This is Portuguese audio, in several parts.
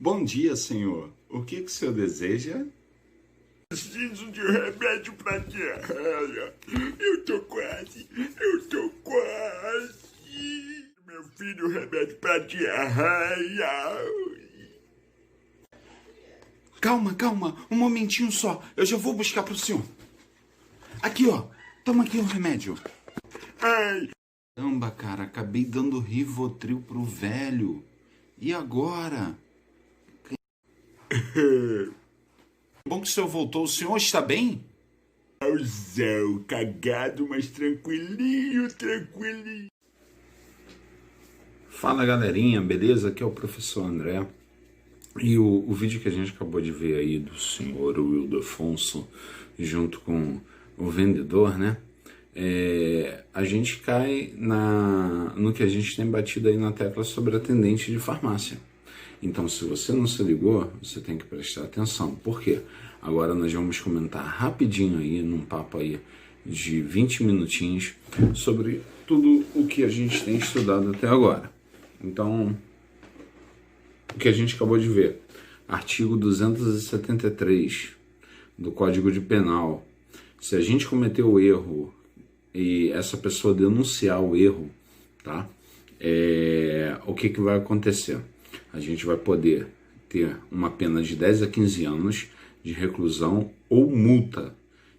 Bom dia, senhor. O que o senhor deseja? Preciso de remédio pra diarreia. Eu tô quase. Meu filho, remédio pra diarreia. Calma, um momentinho só. Eu já vou buscar pro senhor. Aqui, ó. Toma aqui o remédio. Ai. Caramba, cara, acabei dando Rivotril pro velho. E agora? Bom que o senhor voltou. O senhor está bem? Pauzão, cagado, mas tranquilinho. Fala, galerinha, beleza? Aqui é o professor André. E o vídeo que a gente acabou de ver aí do senhor Wilderfonso junto com o vendedor, né? A gente cai no que a gente tem batido aí na tecla sobre atendente de farmácia. Então, se você não se ligou, você tem que prestar atenção. Por quê? Agora nós vamos comentar rapidinho aí, num papo aí de 20 minutinhos, sobre tudo o que a gente tem estudado até agora. Então, o que a gente acabou de ver, artigo 273 do Código de Penal. Se a gente cometeu o erro e essa pessoa denunciar o erro, tá? O que vai acontecer? A gente vai poder ter uma pena de 10 a 15 anos de reclusão ou multa.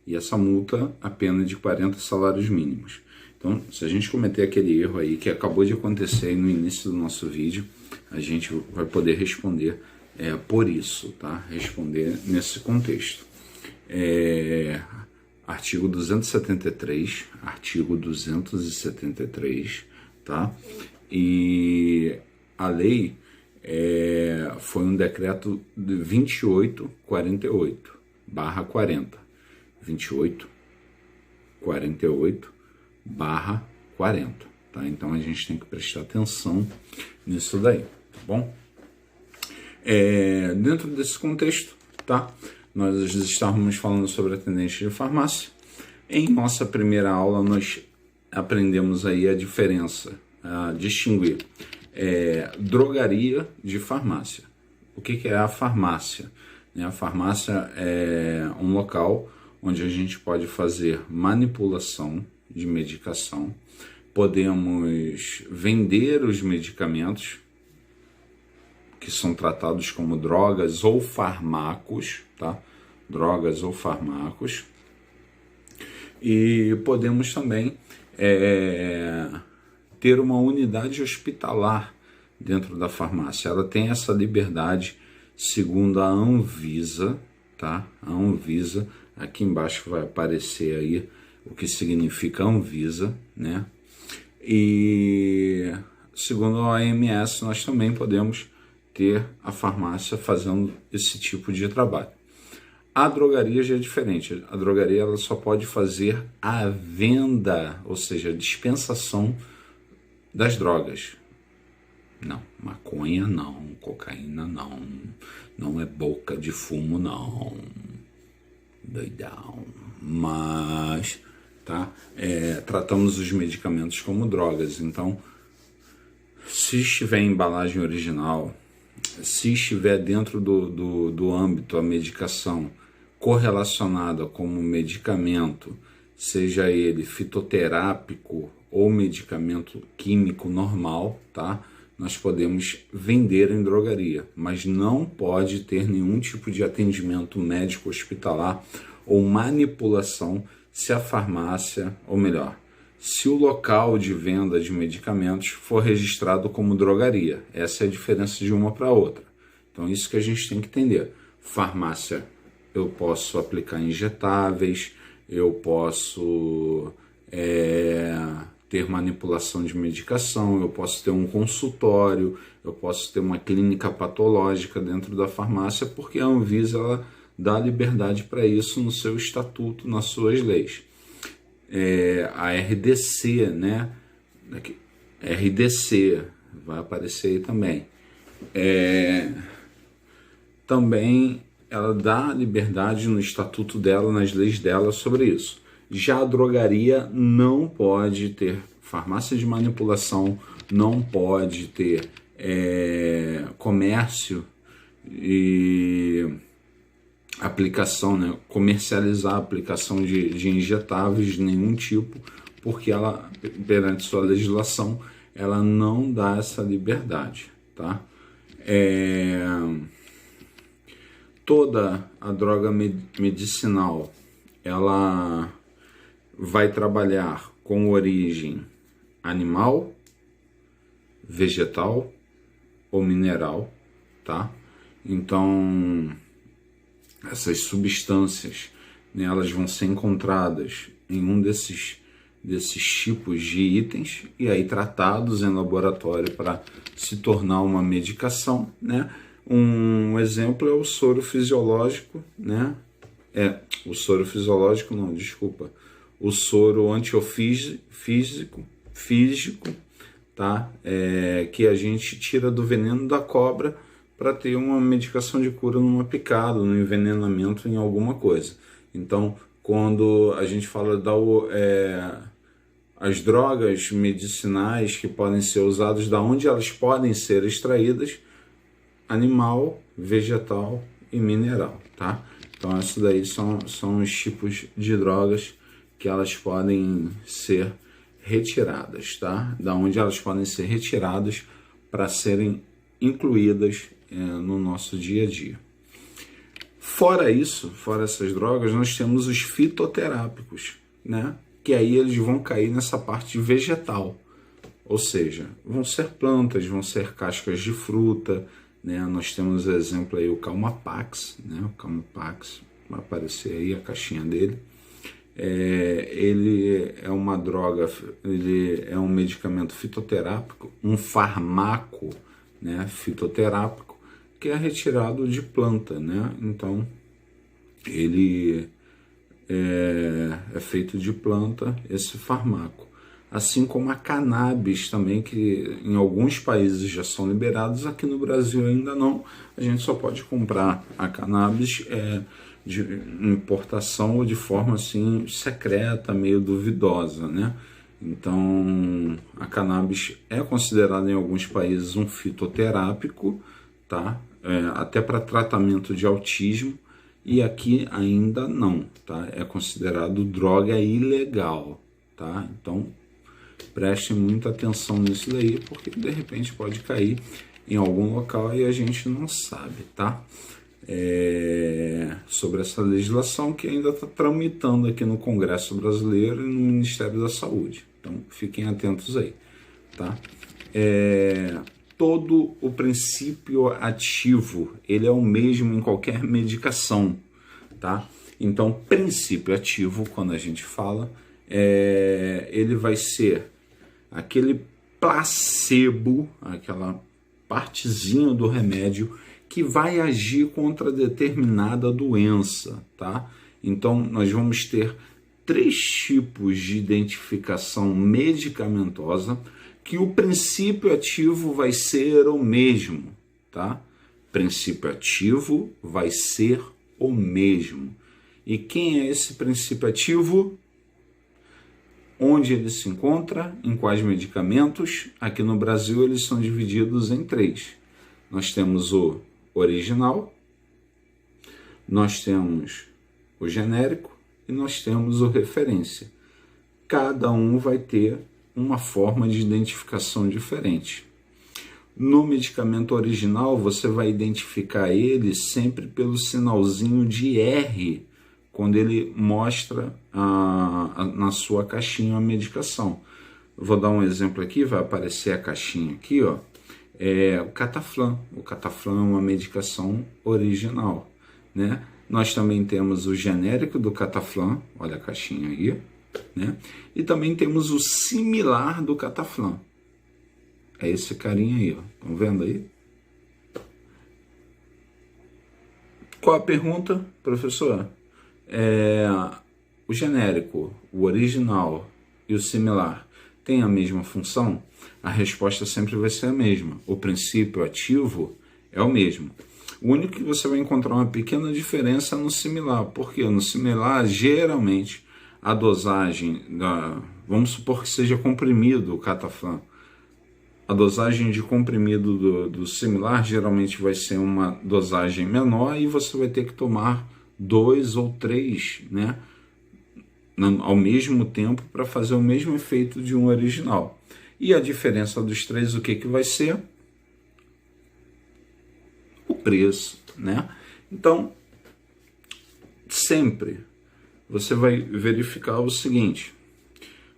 E essa multa, a pena de 40 salários mínimos. Então, se a gente cometer aquele erro aí que acabou de acontecer aí no início do nosso vídeo, a gente vai poder responder por isso, tá? Responder nesse contexto. Artigo 273, tá? E a lei foi um decreto de 2848/40. 2848/40, tá? Então a gente tem que prestar atenção nisso daí, tá bom? Dentro desse contexto, tá? Nós estávamos falando sobre atendente de farmácia. Em nossa primeira aula nós aprendemos aí a diferença, a distinguir drogaria de farmácia. O que é a farmácia? A farmácia é um local onde a gente pode fazer manipulação de medicação, podemos vender os medicamentos que são tratados como drogas ou fármacos, tá? Drogas ou fármacos. E podemos também ter uma unidade hospitalar dentro da farmácia. Ela tem essa liberdade segundo a Anvisa, tá? A Anvisa, aqui embaixo vai aparecer aí o que significa Anvisa, né? E segundo a OMS, nós também podemos ter a farmácia fazendo esse tipo de trabalho. A drogaria já é diferente. A drogaria ela só pode fazer a venda, ou seja, a dispensação das drogas. Não, maconha não, cocaína não, não é boca de fumo não, doidão, mas, tá, tratamos os medicamentos como drogas. Então, se estiver em embalagem original, se estiver dentro do âmbito, a medicação correlacionada como medicamento, seja ele fitoterápico ou medicamento químico normal, tá? Nós podemos vender em drogaria, mas não pode ter nenhum tipo de atendimento médico hospitalar ou manipulação se a farmácia, ou melhor, se o local de venda de medicamentos for registrado como drogaria. Essa é a diferença de uma para outra. Então isso que a gente tem que entender. Farmácia, eu posso aplicar injetáveis, eu posso ter manipulação de medicação, eu posso ter um consultório, eu posso ter uma clínica patológica dentro da farmácia, porque a Anvisa ela dá liberdade para isso no seu estatuto, nas suas leis. A RDC, né? RDC vai aparecer aí também. Também ela dá liberdade no estatuto dela, nas leis dela sobre isso. Já a drogaria não pode ter farmácia de manipulação, não pode ter comércio aplicação, né, comercializar a aplicação de injetáveis de nenhum tipo, porque ela, perante sua legislação, ela não dá essa liberdade, tá? Toda a droga medicinal, ela vai trabalhar com origem animal, vegetal ou mineral, tá? Então, essas substâncias, né, elas vão ser encontradas em um desses tipos de itens e aí tratados em laboratório para se tornar uma medicação, né? Um exemplo é o soro fisiológico, né? O soro fisiológico não, desculpa. O soro antiofísico, tá? Que a gente tira do veneno da cobra para ter uma medicação de cura numa picada, num envenenamento em alguma coisa. Então, quando a gente fala as drogas medicinais que podem ser usadas, da onde elas podem ser extraídas, animal, vegetal e mineral, tá? Então, esses daí são os tipos de drogas que elas podem ser retiradas, tá? Da onde elas podem ser retiradas para serem incluídas no nosso dia a dia. Fora isso, fora essas drogas, nós temos os fitoterápicos, né? Que aí eles vão cair nessa parte vegetal, ou seja, vão ser plantas, vão ser cascas de fruta, né? Nós temos exemplo aí o Calmapax, né? O Calmapax, vai aparecer aí a caixinha dele. Ele é uma droga, ele é um medicamento fitoterápico, um farmaco, né, fitoterápico, que é retirado de planta, né? Então, ele é feito de planta, esse farmaco. Assim como a cannabis também, que em alguns países já são liberados, aqui no Brasil ainda não. A gente só pode comprar a cannabis de importação ou de forma assim secreta, meio duvidosa, né? Então, a cannabis é considerada em alguns países um fitoterápico, tá? Até para tratamento de autismo, e aqui ainda não, tá? É considerado droga ilegal, tá? Então, prestem muita atenção nisso daí, porque de repente pode cair em algum local e a gente não sabe, tá? Sobre essa legislação que ainda está tramitando aqui no Congresso Brasileiro e no Ministério da Saúde. Então, fiquem atentos aí, tá? Todo o princípio ativo, ele é o mesmo em qualquer medicação, tá? Então, princípio ativo, quando a gente fala, ele vai ser aquele placebo, aquela partezinha do remédio que vai agir contra determinada doença, tá? Então, nós vamos ter 3 tipos de identificação medicamentosa que o princípio ativo vai ser o mesmo, tá? Princípio ativo vai ser o mesmo. E quem é esse princípio ativo? Onde ele se encontra? Em quais medicamentos? Aqui no Brasil eles são divididos em 3. Nós temos o original, nós temos o genérico e nós temos o referência. Cada um vai ter uma forma de identificação diferente. No medicamento original, você vai identificar ele sempre pelo sinalzinho de R, quando ele mostra na sua caixinha a medicação. Vou dar um exemplo aqui, vai aparecer a caixinha aqui, ó. O Cataflam. O Cataflam é uma medicação original, né? Nós também temos o genérico do Cataflam, olha a caixinha aí, né? E também temos o similar do Cataflam. É esse carinha aí, ó. Estão vendo aí? Qual a pergunta, professor? O genérico, o original e o similar têm a mesma função? A resposta sempre vai ser a mesma. O princípio ativo é o mesmo. O único que você vai encontrar uma pequena diferença no similar. Porque no similar, geralmente, a dosagem, vamos supor que seja comprimido o Cataflam, a dosagem de comprimido do similar geralmente vai ser uma dosagem menor e você vai ter que tomar 2 ou 3, né, ao mesmo tempo para fazer o mesmo efeito de um original. E a diferença dos 3, o que vai ser? O preço, né? Então, sempre você vai verificar o seguinte: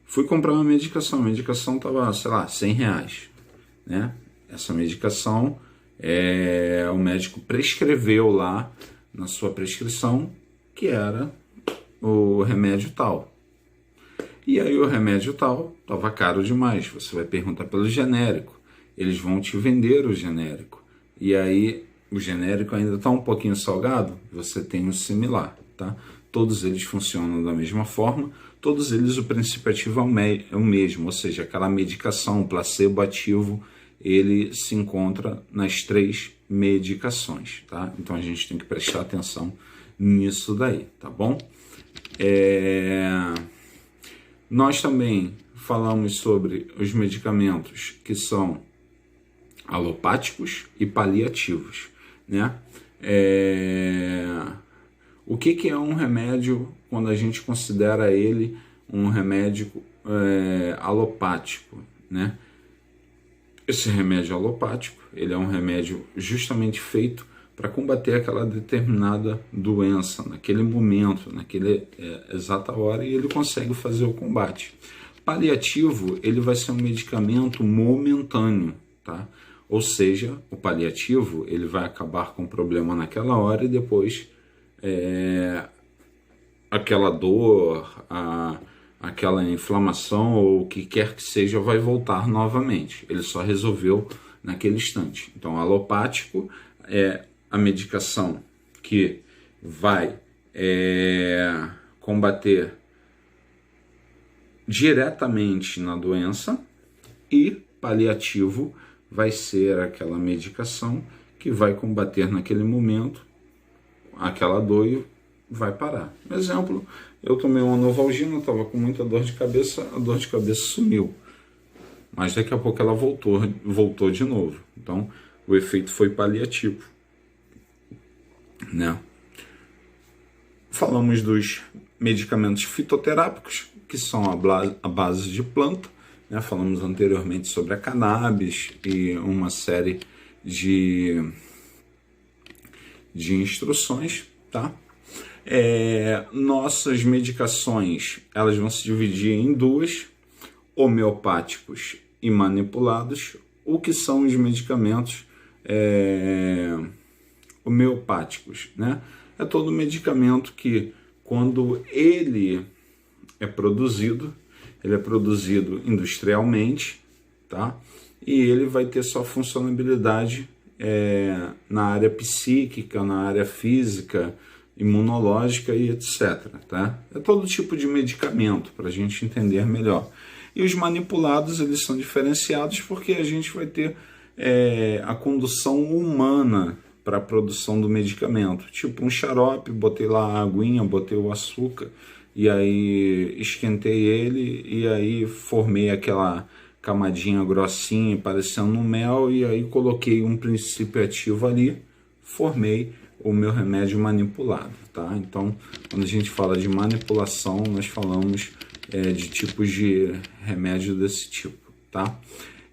fui comprar uma medicação, a medicação estava, sei lá, R$100, né? Essa medicação, o médico prescreveu lá na sua prescrição que era o remédio tal. E aí o remédio tal estava caro demais. Você vai perguntar pelo genérico, eles vão te vender o genérico. E aí o genérico ainda está um pouquinho salgado, você tem o similar, tá? Todos eles funcionam da mesma forma, todos eles o princípio ativo é o mesmo, ou seja, aquela medicação, o placebo ativo, ele se encontra nas 3 medicações, tá? Então a gente tem que prestar atenção nisso daí, tá bom? Nós também falamos sobre os medicamentos que são alopáticos e paliativos, né? O que é um remédio quando a gente considera ele um remédio alopático, né? Esse remédio alopático, ele é um remédio justamente feito para combater aquela determinada doença, naquele momento, naquela exata hora, e ele consegue fazer o combate. Paliativo, ele vai ser um medicamento momentâneo, tá? Ou seja, o paliativo, ele vai acabar com o problema naquela hora e depois aquela dor, aquela inflamação ou o que quer que seja vai voltar novamente. Ele só resolveu naquele instante. Então, alopático é a medicação que vai combater diretamente na doença, e paliativo vai ser aquela medicação que vai combater naquele momento aquela dor e vai parar. Exemplo, eu tomei uma Novalgina, estava com muita dor de cabeça, a dor de cabeça sumiu, mas daqui a pouco ela voltou de novo. Então o efeito foi paliativo, né? Falamos dos medicamentos fitoterápicos, que são a base de planta, né? Falamos anteriormente sobre a cannabis e uma série de instruções, tá? Nossas medicações, elas vão se dividir em 2, homeopáticos e manipulados. O que são os medicamentos homeopáticos, né? É todo medicamento que, quando ele é produzido industrialmente, tá? E ele vai ter sua funcionalidade na área psíquica, na área física, imunológica e etc, tá? É todo tipo de medicamento, para a gente entender melhor. E os manipulados, eles são diferenciados porque a gente vai ter a condução humana para a produção do medicamento. Tipo um xarope, botei lá a aguinha, botei o açúcar, e aí esquentei ele, e aí formei aquela camadinha grossinha, parecendo um mel, e aí coloquei um princípio ativo ali, formei o meu remédio manipulado, tá? Então, quando a gente fala de manipulação, nós falamos de tipos de remédio desse tipo, tá?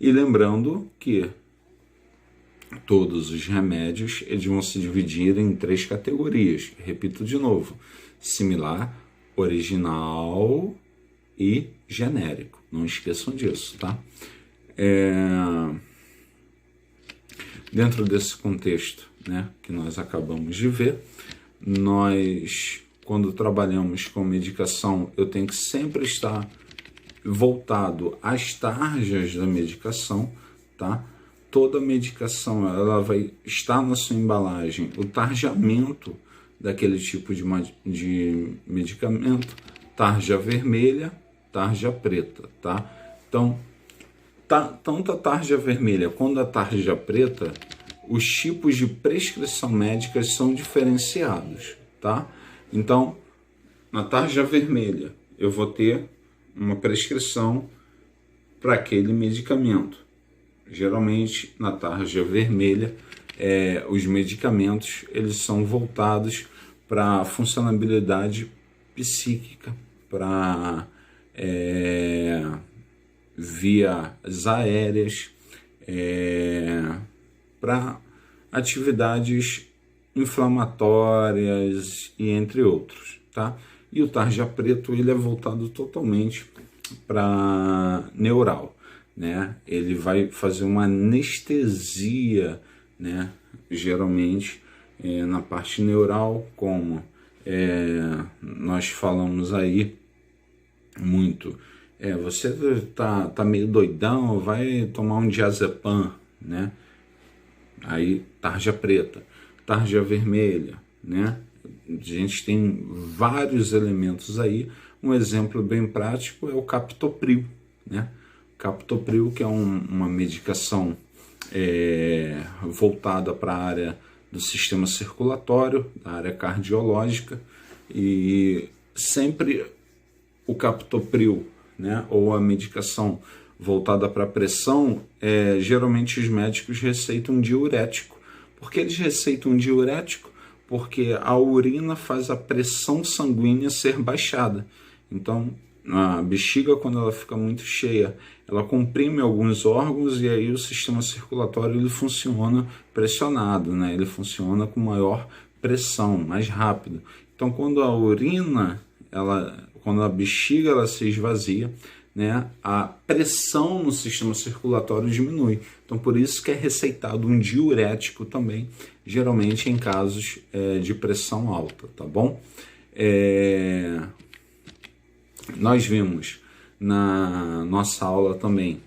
E lembrando que todos os remédios, eles vão se dividir em 3 categorias. Repito de novo: similar, original e genérico. Não esqueçam disso, tá? Dentro desse contexto, né, que nós acabamos de ver, nós, quando trabalhamos com medicação, eu tenho que sempre estar voltado às tarjas da medicação, tá? Toda medicação, ela vai estar na sua embalagem o tarjamento daquele tipo de medicamento: tarja vermelha, tarja preta, tá? Então, tanto a tarja vermelha quanto a tarja preta, os tipos de prescrição médica são diferenciados, tá? Então, na tarja vermelha, eu vou ter uma prescrição para aquele medicamento. Geralmente, na tarja vermelha, os medicamentos eles são voltados para funcionalidade psíquica, para vias aéreas, para atividades inflamatórias e entre outros, tá? E o tarja preto ele é voltado totalmente para neural, né? Ele vai fazer uma anestesia, né? Geralmente na parte neural, como nós falamos aí muito, você tá meio doidão, vai tomar um diazepam, né? Aí tarja preta, tarja vermelha, né? A gente tem vários elementos aí. Um exemplo bem prático é o captopril, né? Captopril, que é uma medicação voltada para a área do sistema circulatório, da área cardiológica, e sempre o captopril, né, ou a medicação voltada para a pressão, geralmente os médicos receitam um diurético. Por que eles receitam um diurético? Porque a urina faz a pressão sanguínea ser baixada. Então, a bexiga, quando ela fica muito cheia, ela comprime alguns órgãos e aí o sistema circulatório ele funciona pressionado, né? Ele funciona com maior pressão, mais rápido. Então, quando a urina, quando a bexiga ela se esvazia, né, a pressão no sistema circulatório diminui. Então, por isso que é receitado um diurético também, geralmente em casos de pressão alta, tá bom? Nós vimos na nossa aula também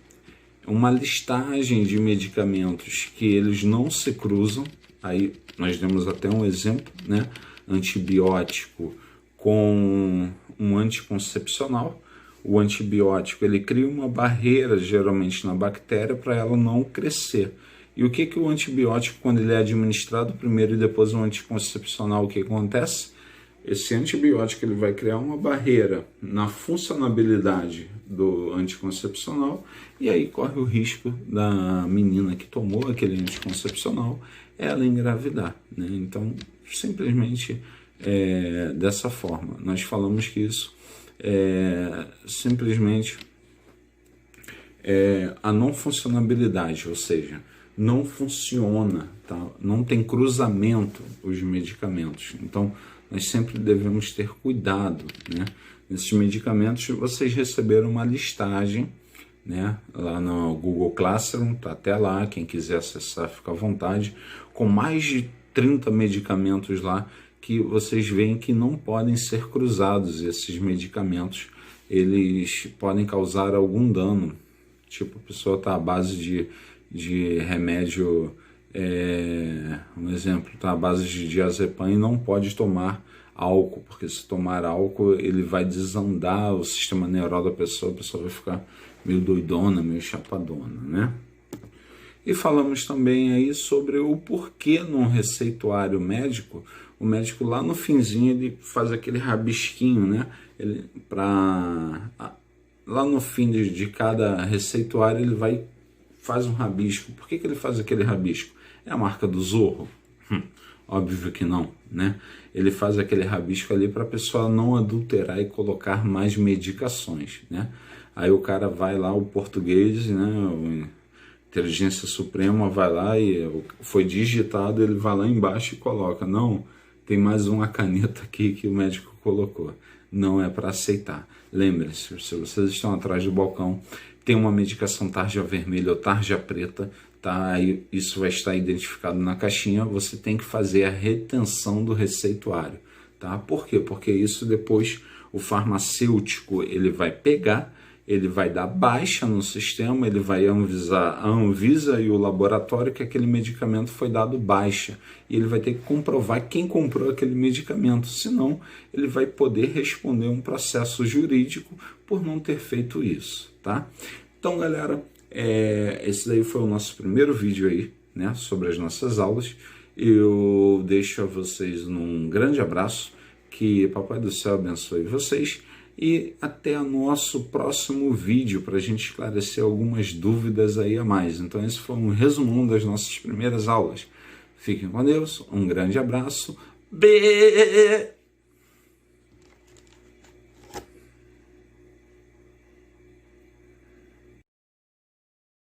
uma listagem de medicamentos que eles não se cruzam. Aí nós demos até um exemplo, né? Antibiótico com um anticoncepcional. O antibiótico ele cria uma barreira geralmente na bactéria para ela não crescer. E o que o antibiótico, quando ele é administrado primeiro e depois um anticoncepcional, o que acontece? Esse antibiótico ele vai criar uma barreira na funcionabilidade do anticoncepcional e aí corre o risco da menina que tomou aquele anticoncepcional ela engravidar, né? Então, simplesmente dessa forma. Nós falamos que isso simplesmente a não funcionabilidade, ou seja, não funciona, tá? Não tem cruzamento os medicamentos. Então, nós sempre devemos ter cuidado, né? Nesses medicamentos, vocês receberam uma listagem, né? Lá no Google Classroom, tá até lá, quem quiser acessar, fica à vontade, com mais de 30 medicamentos lá, que vocês veem que não podem ser cruzados. Esses medicamentos, eles podem causar algum dano. Tipo, a pessoa está à base de remédio, um exemplo, está à base de diazepam e não pode tomar álcool, porque se tomar álcool, ele vai desandar o sistema neural da pessoa, a pessoa vai ficar meio doidona, meio chapadona, né? E falamos também aí sobre o porquê num receituário médico, o médico lá no finzinho ele faz aquele rabisquinho, né? Lá no fim de cada receituário ele faz um rabisco. Por que ele faz aquele rabisco? É a marca do Zorro? Óbvio que não, né? Ele faz aquele rabisco ali para a pessoa não adulterar e colocar mais medicações, né? Aí o cara vai lá, o português, né? Inteligência Suprema vai lá e foi digitado, ele vai lá embaixo e coloca, não, tem mais uma caneta aqui que o médico colocou. Não é para aceitar. Lembre-se, se vocês estão atrás do balcão, tem uma medicação tarja vermelha ou tarja preta, tá? Aí isso vai estar identificado na caixinha, você tem que fazer a retenção do receituário, tá? Por quê? Porque isso depois o farmacêutico ele vai pegar, ele vai dar baixa no sistema, ele vai avisar a Anvisa e o laboratório que aquele medicamento foi dado baixa. E ele vai ter que comprovar quem comprou aquele medicamento, senão ele vai poder responder um processo jurídico por não ter feito isso, tá? Então, galera, esse daí foi o nosso primeiro vídeo aí, né, sobre as nossas aulas. Eu deixo a vocês um grande abraço, que Papai do Céu abençoe vocês. e até o nosso próximo vídeo para a gente esclarecer algumas dúvidas aí a mais. Então esse foi um resumão das nossas primeiras aulas. Fiquem com Deus, um grande abraço.